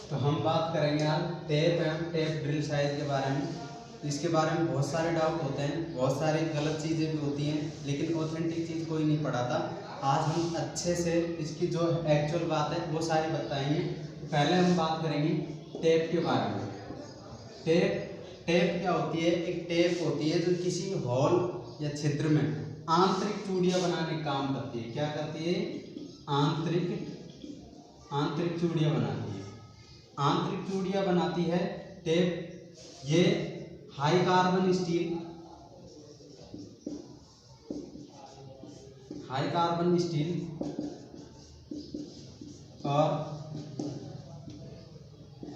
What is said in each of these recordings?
तो हम बात करेंगे आज टेप एवं टेप ड्रिल साइज के बारे में। इसके बारे में बहुत सारे डाउट होते हैं, बहुत सारी गलत चीज़ें भी होती हैं, लेकिन ऑथेंटिक चीज़ कोई नहीं पढ़ाता। आज हम अच्छे से इसकी जो एक्चुअल बात है वो सारी बताएंगे। तो पहले हम बात करेंगे टेप के बारे में। टेप क्या होती है? एक टेप होती है जो किसी हॉल या छिद्र में आंतरिक चूड़ियाँ बनाने का काम करती है। क्या करती है? आंतरिक चूड़ियाँ बनाती है। आंतरिक चूड़ियाँ बनाती है टेप। ये हाई कार्बन स्टील और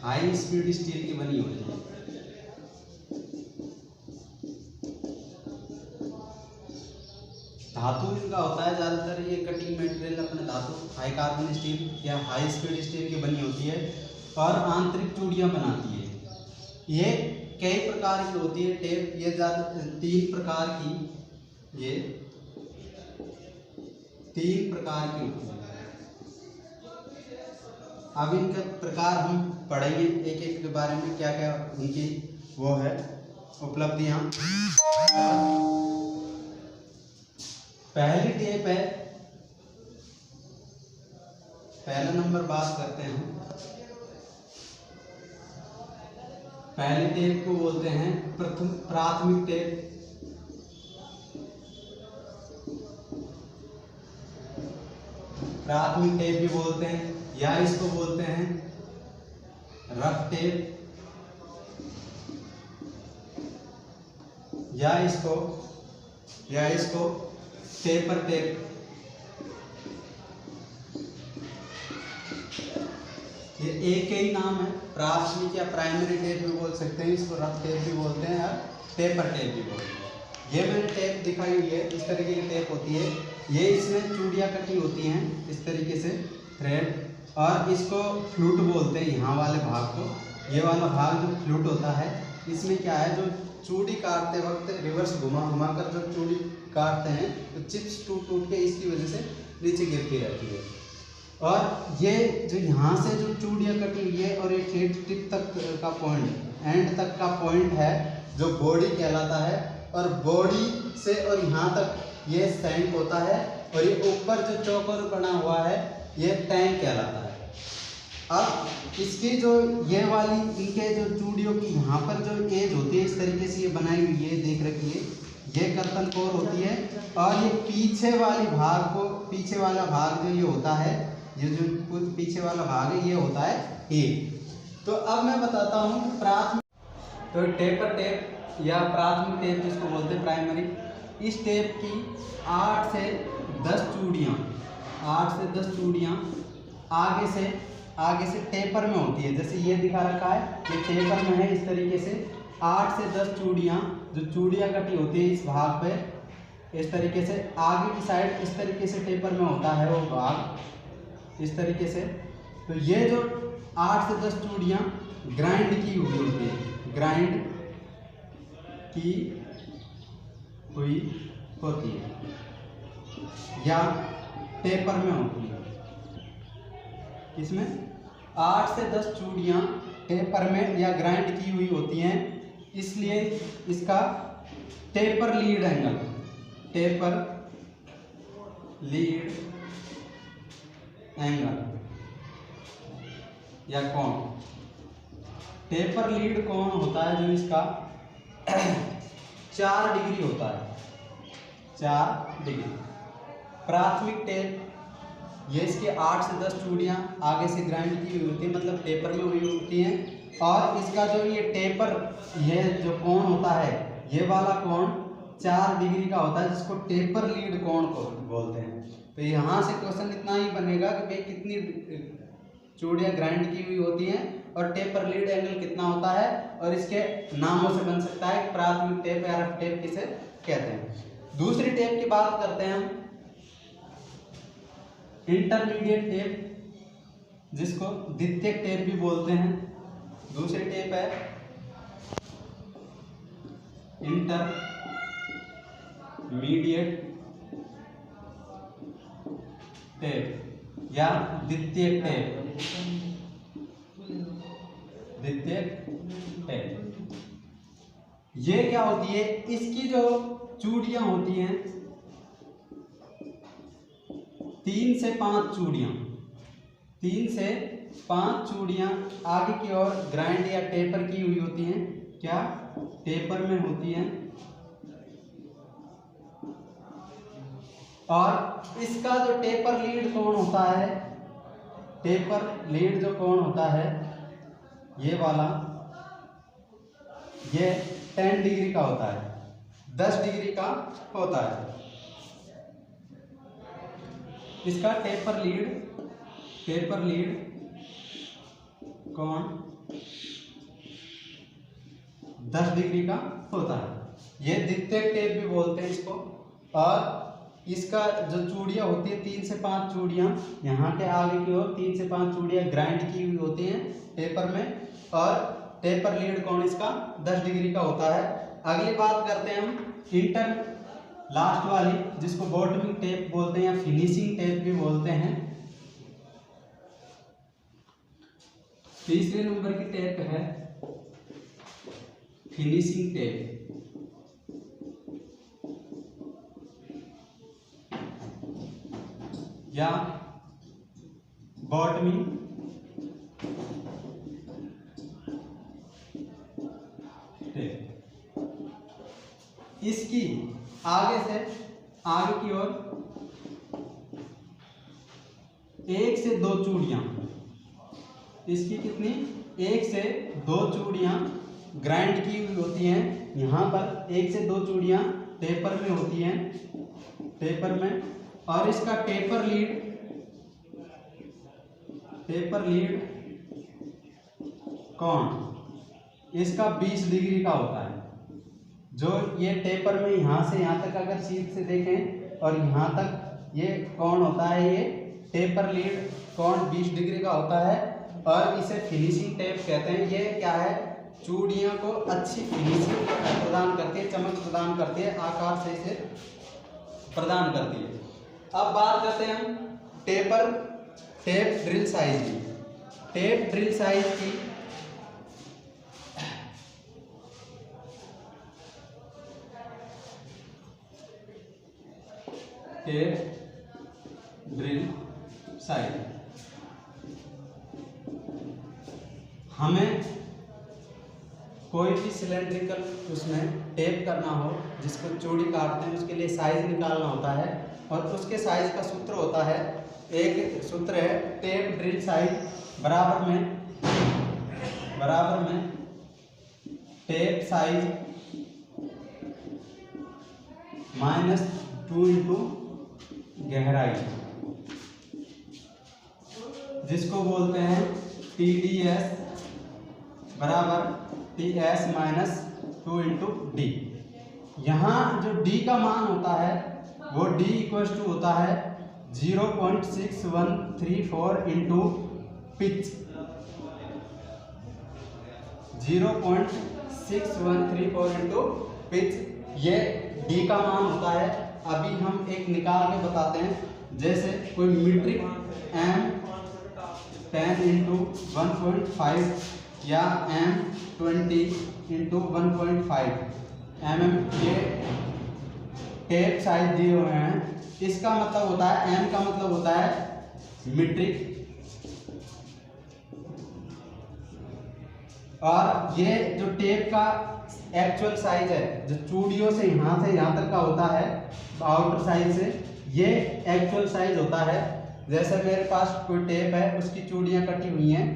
हाई स्पीड स्टील की बनी होती है। धातु इनका होता है ज़्यादातर, ये कटिंग मटेरियल अपने धातु हाई कार्बन स्टील या हाई स्पीड स्टील की बनी होती है और आंतरिक चूड़ियाँ बनाती है। ये कई प्रकार की होती है टेप। ये ज़्यादा तीन प्रकार की होती है। अब इनके प्रकार हम पढ़ेंगे एक एक के बारे में, क्या क्या उनकी वो है उपलब्धियाँ। पहली टेप है, पहला नंबर बात करते हैं। पहली टेप को बोलते हैं प्राथमिक टेप। प्राथमिक टेप भी बोलते हैं, या इसको बोलते हैं रफ टेप, या इसको टेपर टेप। ये एक ही नाम है, प्राथमिक या प्राइमरी टेप भी बोल सकते हैं, इसको रफ टेप भी बोलते हैं या टेपर टेप भी बोलते हैं। ये मैंने टेप दिखाई हुई है, इस तरीके की टेप होती है। ये इसमें चूड़ियाँ कटी होती हैं इस तरीके से थ्रेड, और इसको फ्लूट बोलते हैं यहाँ वाले भाग को। ये वाला भाग जो फ्लूट होता है, इसमें क्या है, जो चूड़ी काटते वक्त रिवर्स घुमा कर जो चूड़ी काटते हैं तो चिप्स टूट के इसकी वजह से नीचे गिरती रहती है। और ये जो यहाँ से जो चूड़ियाँ कटी हुई है और ये टिप तक का पॉइंट, एंड तक का पॉइंट है जो बॉडी कहलाता है, और बॉडी से और यहाँ तक ये सैंक होता है, और ये ऊपर जो चौकोर बना हुआ है ये टैंक कहलाता है। अब इसकी जो ये वाली इनके जो चूड़ियों की यहाँ पर जो एज होती है इस तरीके से ये बनाई हुई है, देख रखिए, ये कर्तन कोर होती है। और ये पीछे वाला भाग जो ये होता है, ये जो पीछे वाला भाग है ये होता है ए। तो अब मैं बताता हूँ प्राथमिक। तो टेपर टेप या प्राथमिक टेप जिसको बोलते हैं प्राइमरी, इस टेप की 8 से 10 चूड़ियाँ आगे से टेपर में होती है। जैसे ये दिखा रखा है, ये टेपर में है इस तरीके से। 8 से 10 चूड़ियाँ कटी होती है इस भाग पे इस तरीके से। आगे की साइड इस तरीके से टेपर में होता है वो भाग इस तरीके से। तो ये जो 8 से 10 चूड़ियाँ ग्राइंड की हुई होती है, ग्राइंड की हुई होती है या टेपर में होती है। इसमें 8 से 10 चूड़ियाँ टेपर में या ग्राइंड की हुई होती हैं, इसलिए इसका टेपर लीड एंगल या कोण। टेपर लीड कोण होता है जो इसका 4 डिग्री होता है, 4 डिग्री। प्राथमिक टेप, ये इसके 8 से 10 चूड़ियाँ आगे से ग्राइंड की हुई होती है, मतलब टेपर में हुई होती हैं। और इसका जो ये टेपर, ये जो कोण होता है, ये वाला कोण 4 डिग्री का होता है, जिसको टेपर लीड कोण को बोलते हैं। तो यहाँ से क्वेश्चन इतना ही बनेगा कि भाई कितनी चूड़ियाँ ग्राइंड की हुई होती हैं और टेपर लीड एंगल कितना होता है, और इसके नामों से बन सकता है प्राथमिक टेप या रफ टेप किसे कहते हैं। दूसरी टेप की बात करते हैं हम, इंटरमीडिएट टेप, जिसको द्वितीयक टेप भी बोलते हैं। दूसरी टेप है इंटरमीडिएट टेप या द्वितीयक टेप। द्वितीयक टेप। ये क्या होती है, इसकी जो चूड़ियां होती हैं 3 से 5 चूड़ियां, 3 से 5 चूड़ियां आगे की ओर ग्राइंड या टेपर की हुई होती हैं। क्या टेपर में होती हैं। और इसका जो टेपर लीड कोण होता है, टेपर लीड जो कोण होता है ये वाला, ये 10 डिग्री का होता है, 10 डिग्री का होता है। इसका टेपर लीड कोण 10 डिग्री का होता है। ये द्वितीयक टेप भी बोलते हैं इसको। और इसका जो चूड़ियाँ होती है 3 से 5 चूड़ियाँ, यहाँ के आगे की ओर 3 से 5 चूड़ियाँ ग्राइंड की हुई होती हैं टेपर में, और टेपर लीड कोण इसका 10 डिग्री का होता है। अगली बात करते हैं हम इंटर लास्ट वाली, जिसको बॉटमिंग टेप बोलते हैं या फिनिशिंग टेप भी बोलते हैं। तीसरे नंबर की टेप है फिनिशिंग टेप। या बॉटमिंग टेप। इसकी आगे की ओर 1 से 2 चूड़ियां, इसकी कितनी 1 से 2 चूड़ियां ग्राइंड की हुई होती हैं। यहाँ पर 1 से 2 चूड़ियां टेपर में होती हैं, टेपर में। और इसका टेपर लीड कोण इसका 20 डिग्री का होता है। जो ये टेपर में यहाँ से यहाँ तक अगर सीध से देखें और यहाँ तक ये कोण होता है, ये टेपर लीड कोण 20 डिग्री का होता है। और इसे फिनिशिंग टेप कहते हैं। ये क्या है, चूड़ियों को अच्छी फिनिशिंग प्रदान करती है, चमक प्रदान करती है, आकार से इसे प्रदान करती है। अब बात करते हैं हम टेप ड्रिल साइज की। टेप ड्रिल साइज की टेप ड्रिल साइज, हमें कोई भी सिलेंड्रिकल उसमें टेप करना हो, जिसको चूड़ी काटते हैं, उसके लिए साइज निकालना होता है। और उसके साइज का सूत्र होता है, एक सूत्र है टेप ड्रिल साइज बराबर में टेप साइज -2 इंटू गहराई, जिसको बोलते हैं TDS बराबर TS -2 इंटू D। यहाँ जो D का मान होता है वो D इक्वल टू होता है 0.6134 इंटू पिच, 0.6134 इंटू पिच, ये D का मान होता है। अभी हम एक निकाल के बताते हैं। जैसे कोई मीट्रिक M10 इंटू 1.5 या M20 इंटू 1.5 mm ये टेप साइज दिए हुए हैं। इसका मतलब होता है, M का मतलब होता है मीट्रिक, और ये जो टेप का एक्चुअल साइज है, जो चूड़ियों से यहाँ तक का होता है आउटर साइज से, ये एक्चुअल साइज होता है। जैसे मेरे पास कोई टेप है, उसकी चूड़ियाँ कटी हुई हैं,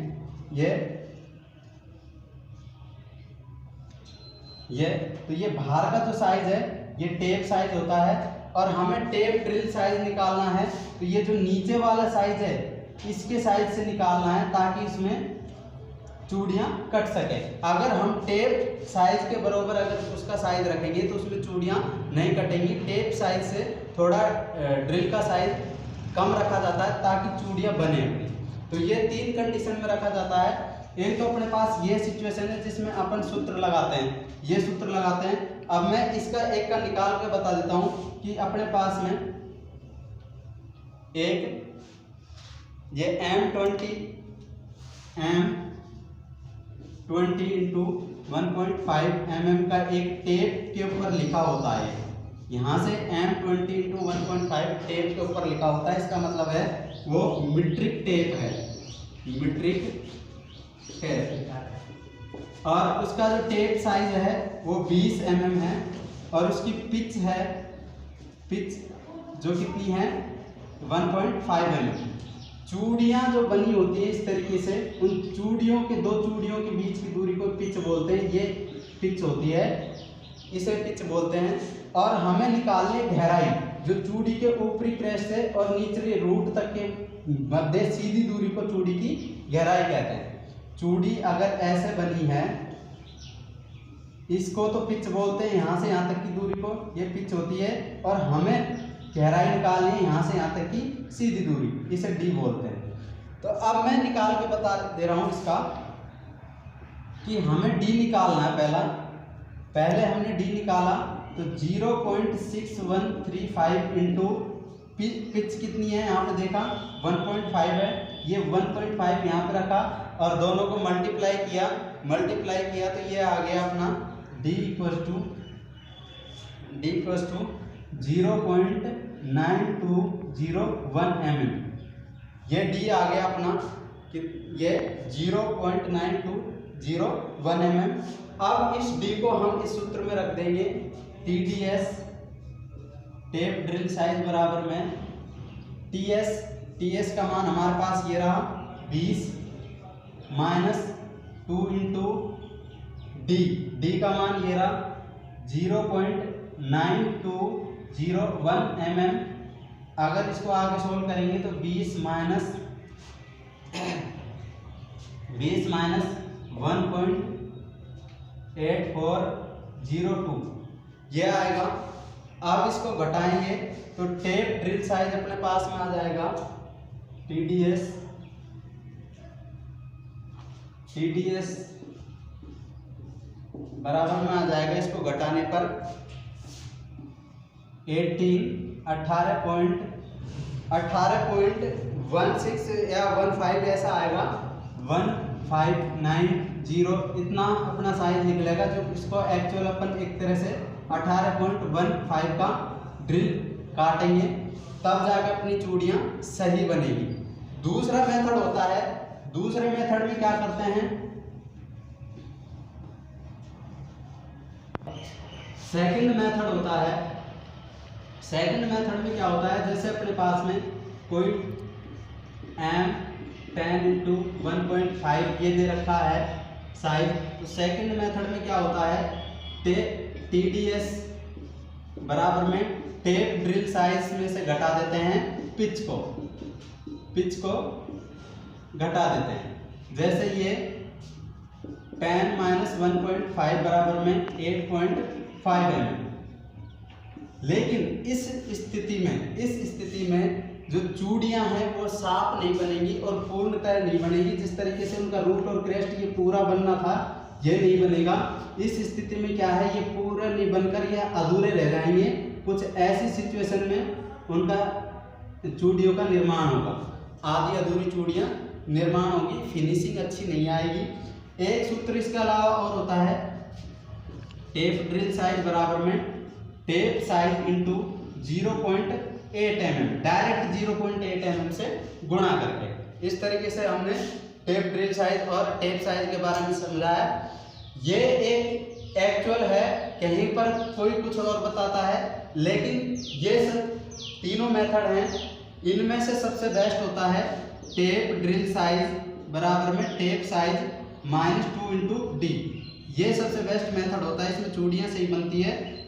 तो ये बाहर का जो साइज है ये टेप साइज होता है। और हमें टेप ड्रिल साइज निकालना है, तो ये जो नीचे वाला साइज है इसके साइज से निकालना है, ताकि इसमें चूड़ियाँ कट सके। अगर हम टेप साइज के बराबर अगर उसका साइज रखेंगे तो उसमें चूड़ियाँ नहीं कटेंगी। टेप साइज से थोड़ा ड्रिल का साइज कम रखा जाता है ताकि चूड़ियाँ बने अपनी। तो ये 3 कंडीशन में रखा जाता है। एक तो अपने पास ये सिचुएशन है जिसमें अपन सूत्र लगाते हैं, ये सूत्र लगाते हैं। अब मैं इसका एक का निकाल के बता देता हूँ कि अपने पास में एक ये M20 20 इंटू 1.5 mm का एक टेप के ऊपर लिखा होता है। यहाँ से M20 इंटू 1.5 टेप के ऊपर लिखा होता है, इसका मतलब है वो मीट्रिक टेप है, मीट्रिक टेप। और उसका जो टेप साइज है वो 20 mm है और उसकी पिच है, पिच जो कितनी है 1.5 mm। चूड़ियाँ जो बनी होती है इस तरीके से, उन चूड़ियों के दो चूड़ियों के बीच की दूरी को पिच बोलते हैं। ये पिच होती है, इसे पिच बोलते हैं। और हमें निकालनी गहराई, जो चूड़ी के ऊपरी क्रेस्ट से और निचले रूट तक के मध्य सीधी दूरी को चूड़ी की गहराई कहते हैं। चूड़ी अगर ऐसे बनी है, इसको तो पिच बोलते हैं, यहाँ से यहाँ तक की दूरी को, ये पिच होती है। और हमें गहराई निकालनी है यहाँ से यहाँ तक की सीधी दूरी, इसे डी बोलते हैं। तो अब मैं निकाल के बता दे रहा हूँ इसका कि हमें डी निकालना है। पहले हमने डी निकाला तो 0.6135 इंटू पिच कितनी है यहाँ पे देखा 1.5 है, ये 1.5 यहाँ पे रखा और दोनों को मल्टीप्लाई किया तो ये आ गया अपना D इक्वल टू 0.9201 mm। ये D आ गया अपना कि ये 0.9201 mm। अब इस D को हम इस सूत्र में रख देंगे, TDS टेप ड्रिल साइज बराबर में TS का मान हमारे पास ये रहा 20 माइनस 2 इंटू D का मान ये रहा 0.9201 mm। अगर इसको आगे सोल्व करेंगे तो 20 माइनस 1.8402 ये आएगा। अब इसको घटाएंगे तो टेप ड्रिल साइज अपने पास में आ जाएगा TDS बराबर में आ जाएगा, इसको घटाने पर 18.16 या 15 ऐसा आएगा, 1590 इतना अपना साइज निकलेगा। जो इसको एक्चुअल अपन एक तरह से 18.15 का ड्रिल काटेंगे, तब जाकर अपनी चूड़ियाँ सही बनेगी। दूसरा मेथड होता है, दूसरे मेथड में क्या करते हैं, सेकंड मेथड होता है। सेकंड मेथड में क्या होता है, जैसे अपने पास में कोई M10 इंटू 1.5 ये दे रखा है साइज, तो सेकंड मेथड में क्या होता है, TDS बराबर में टेप ड्रिल साइज में से घटा देते हैं पिच को घटा देते हैं। जैसे ये 10 माइनस 1.5 बराबर में 8.5 mm। लेकिन इस स्थिति में जो चूड़ियां हैं वो साफ नहीं बनेंगी और पूर्णतः नहीं बनेगी। जिस तरीके से उनका रूट और क्रेस्ट ये पूरा बनना था, ये नहीं बनेगा। इस स्थिति में क्या है, ये पूरा नहीं बनकर ये अधूरे रह जाएंगे। कुछ ऐसी सिचुएशन में उनका चूड़ियों का निर्माण होगा, आधी अधूरी चूड़ियां निर्माण होगी, फिनिशिंग अच्छी नहीं आएगी। एक सूत्र इसके अलावा और होता है, टेप ड्रिल साइज बराबर में tape size into 0.8 mm, direct 0.8 mm से गुणा करके। इस तरीके से हमने टेप ड्रिल साइज और टेप साइज के बारे में समझाया। ये एक एक्चुअल है, कहीं पर कोई कुछ और बताता है, लेकिन ये सब तीनों मेथड हैं, इनमें से सबसे बेस्ट होता है टेप ड्रिल साइज बराबर में टेप साइज -2 इंटू D। ये सबसे बेस्ट मेथड होता है, इसमें चूड़ियाँ सही बनती है।